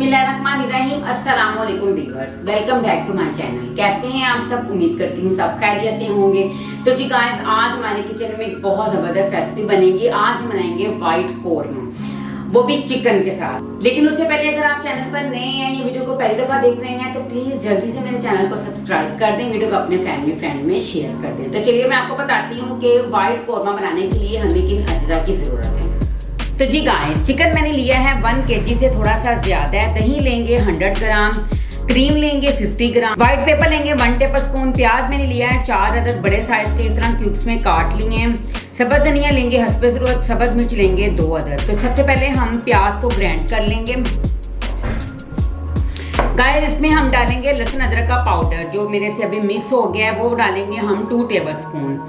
बिस्मिल्लाहिर्रहमानिर्रहीम। अस्सलाम वालेकुम viewers, welcome back to my channel. कैसे हैं आप सब? उम्मीद करती हूँ सब खैरियत से होंगे। तो जी गाइस, आज हमारे किचन में एक बहुत जबरदस्त रेसिपी बनेगी। आज हम बनाएंगे व्हाइट कोरमा, वो भी चिकन के साथ। लेकिन उससे पहले अगर आप चैनल पर नए हैं, ये वीडियो को पहली दफा देख रहे हैं, तो प्लीज जल्दी से मेरे चैनल को सब्सक्राइब कर दें, वीडियो को अपने फैमिली फ्रेंड में शेयर कर दें। तो चलिए मैं आपको बताती हूँ कि व्हाइट कोरमा बनाने के लिए हमें किन अज्जा की जरूरत है। तो जी गाइस, चिकन मैंने लिया है 1 kg से थोड़ा सा ज्यादा है। दही लेंगे 100 ग्राम, क्रीम लेंगे 50 ग्राम, व्हाइट पेपर लेंगे 1 टेबलस्पून, प्याज मैंने लिया है 4 अदद बड़े साइज के, इस तरह क्यूब्स में काट लिए हैं। सब्ज धनिया लेंगे हस्बे जरूरत, सब्ज मिर्च लेंगे 2 अदद। तो सबसे पहले हम प्याज को ग्राइंड कर लेंगे। गाइस, इसमें हम डालेंगे लहसुन अदरक का पाउडर, जो मेरे से अभी मिस हो गया है, वो डालेंगे हम 2 टेबलस्पून,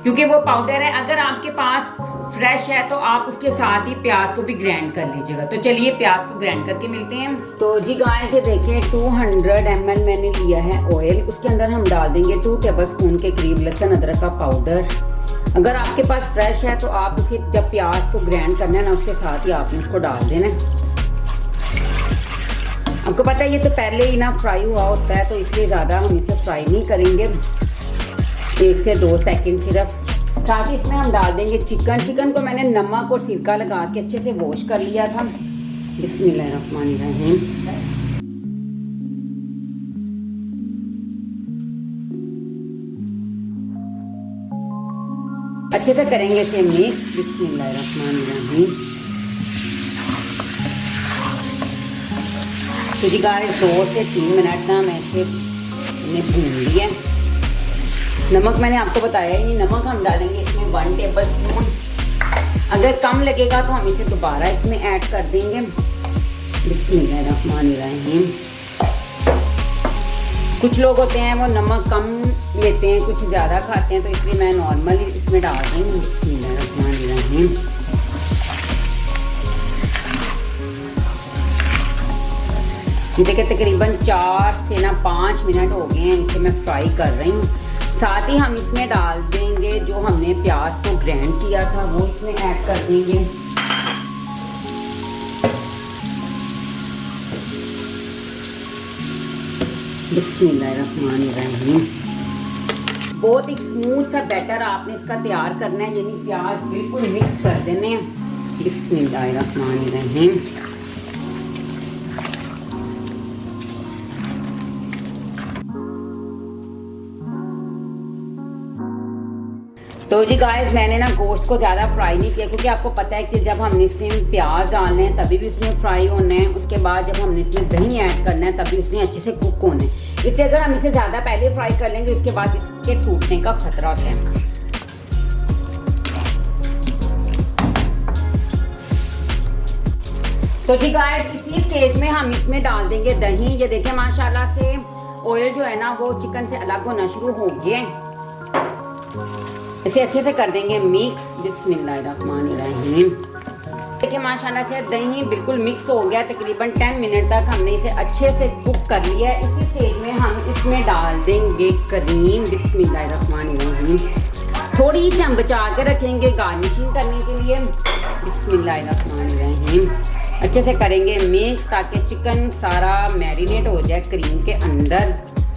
क्योंकि वो पाउडर है। अगर आपके पास फ्रेश है तो आप उसके साथ ही प्याज को भी ग्राइंड कर लीजिएगा। तो चलिए प्याज को ग्राइंड करके मिलते हैं। तो जी गाइस, ये देखिए 200 ml मैंने लिया है ऑयल, उसके अंदर हम डाल देंगे 2 टेबलस्पून के करीब लहसुन अदरक का पाउडर। अगर आपके पास फ्रेश है तो आप उसे जब प्याज को ग्राइंड करना है ना, उसके साथ ही आपने उसको डाल देना। आपको पता है ये तो पहले ही ना फ्राई हुआ होता है, तो इसलिए ज़्यादा हम इसे फ्राई नहीं करेंगे, 1 से 2 सेकंड सिर्फ। साथ ही इसमें हम डाल देंगे चिकन को मैंने नमक और सिरका लगा के अच्छे से वॉश कर लिया था। बिस्मिल्लाहिर्रहमानिर्रहीम। अच्छे से करेंगे इसे मिक्स। बिस्मिल्लाहिर्रहमानिर्रहीम। तो जी गाइस, 2 से 3 मिनट ना मैं इसे भून लिया। नमक मैंने आपको बताया ही, नमक हम डालेंगे इसमें 1 टेबलस्पून। अगर कम लगेगा तो हम इसे दोबारा इसमें ऐड कर देंगे। बिस्मिल्लाहिर्रहमानिर्रहीम। कुछ लोग होते हैं वो नमक कम लेते हैं, कुछ ज़्यादा खाते हैं, तो इसलिए मैं नॉर्मली इसमें डाल दूँगी। बिस्मिल्लाहिर्रहमानिर्रहीम। देखिए तकरीबन 4 से 5 मिनट हो गए हैं इसे मैं फ्राई कर रही हूँ। साथ ही हम इसमें डाल देंगे जो हमने प्याज को ग्राइंड किया था, वो इसमें ऐड कर देंगे। बिस्मिल्लाहिर्रहमानिर्रहीम। बहुत एक स्मूथ सा बैटर आपने इसका तैयार करना है, यानी प्याज बिल्कुल मिक्स कर देने हैं। बिस्मिल्लाहिर्रहमानिर्रहीम। तो जी गाइस, मैंने ना गोश्त को ज़्यादा फ्राई नहीं किया, क्योंकि आपको पता है कि जब हमने इसमें प्याज डालने हैं तभी भी उसमें फ्राई होना है। उसके बाद जब हमने इसमें दही ऐड करना है तभी उसमें अच्छे से कुक होना है। इसलिए अगर हम इसे ज़्यादा पहले फ्राई कर लेंगे, उसके बाद इसके टूटने का खतरा होता है। तो जी गाइस, इसी स्टेज में हम इसमें डाल देंगे दही। ये देखिए माशाल्लाह से ऑयल जो है ना वो चिकन से अलग होना शुरू हो गया है। इसे अच्छे से कर देंगे मिक्स। बिस्मिल्लाहिर्रहमानिर्रहीम। देखिए माशाल्लाह से दही बिल्कुल मिक्स हो गया। तकरीबन 10 मिनट तक हमने इसे अच्छे से कुक कर लिया है। इसी स्टेज में हम इसमें डाल देंगे क्रीम। बिस्मिल्लाहिर्रहमानिर्रहीम। थोड़ी सी हम बचा के रखेंगे गार्निशिंग करने के लिए। बिस्मिल्लाहिर्रहमानिर्रहीम। अच्छे से करेंगे मिक्स ताकि चिकन सारा मैरिनेट हो जाए क्रीम के अंदर।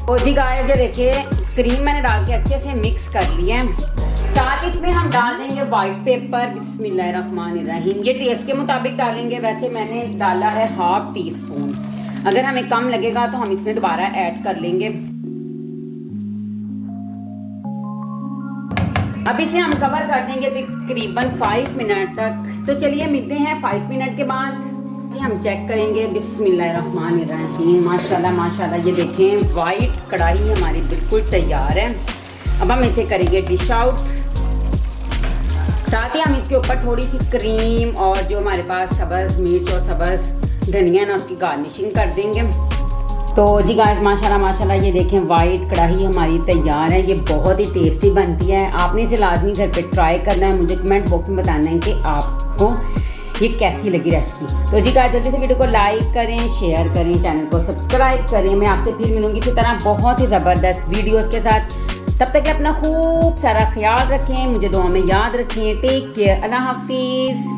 और जी गाइस, ये देखिए क्रीम मैंने डाल के अच्छे से मिक्स कर लिया है। साथ इसमें हम डाल देंगे व्हाइट पेपर। बिस्मिल्लाहिर्रहमानिर्रहीम। ये टेस्ट के मुताबिक डालेंगे, वैसे मैंने डाला है 1/2 टीस्पून। अगर हमें कम लगेगा तो हम इसमें दोबारा ऐड कर लेंगे। अब इसे हम कवर कर देंगे तकरीबन 5 मिनट तक। तो चलिए मिलते हैं 5 मिनट के बाद। हम चेक करेंगे। बिस्मिल्लाहिर्रहमानिर्रहीम। माशाल्लाह माशाल्लाह, ये देखें वाइट कढ़ाई हमारी बिल्कुल तैयार है। अब हम इसे करेंगे डिश आउट। साथ ही हम इसके ऊपर थोड़ी सी क्रीम और जो हमारे पास सब्ज़ मिर्च और सब्ज़ धनिया ना, उसकी गार्निशिंग कर देंगे। तो जी गाइस, माशाल्लाह माशाल्लाह, ये देखें वाइट कढ़ाई हमारी तैयार है। ये बहुत ही टेस्टी बनती है। आपने इसे लाजमी घर पे ट्राई करना है। मुझे कमेंट बॉक्स में बताना है कि आपको ये कैसी लगी रेसिपी। तो जी गाइस, जल्दी से वीडियो को लाइक करें, शेयर करें, चैनल को सब्सक्राइब करें। मैं आपसे फिर मिलूंगी इसी तरह बहुत ही ज़बरदस्त वीडियोज़ के साथ। तब तक अपना खूब सारा ख्याल रखें, मुझे दुआ में याद रखें। टेक केयर, अल्लाह हाफिज़।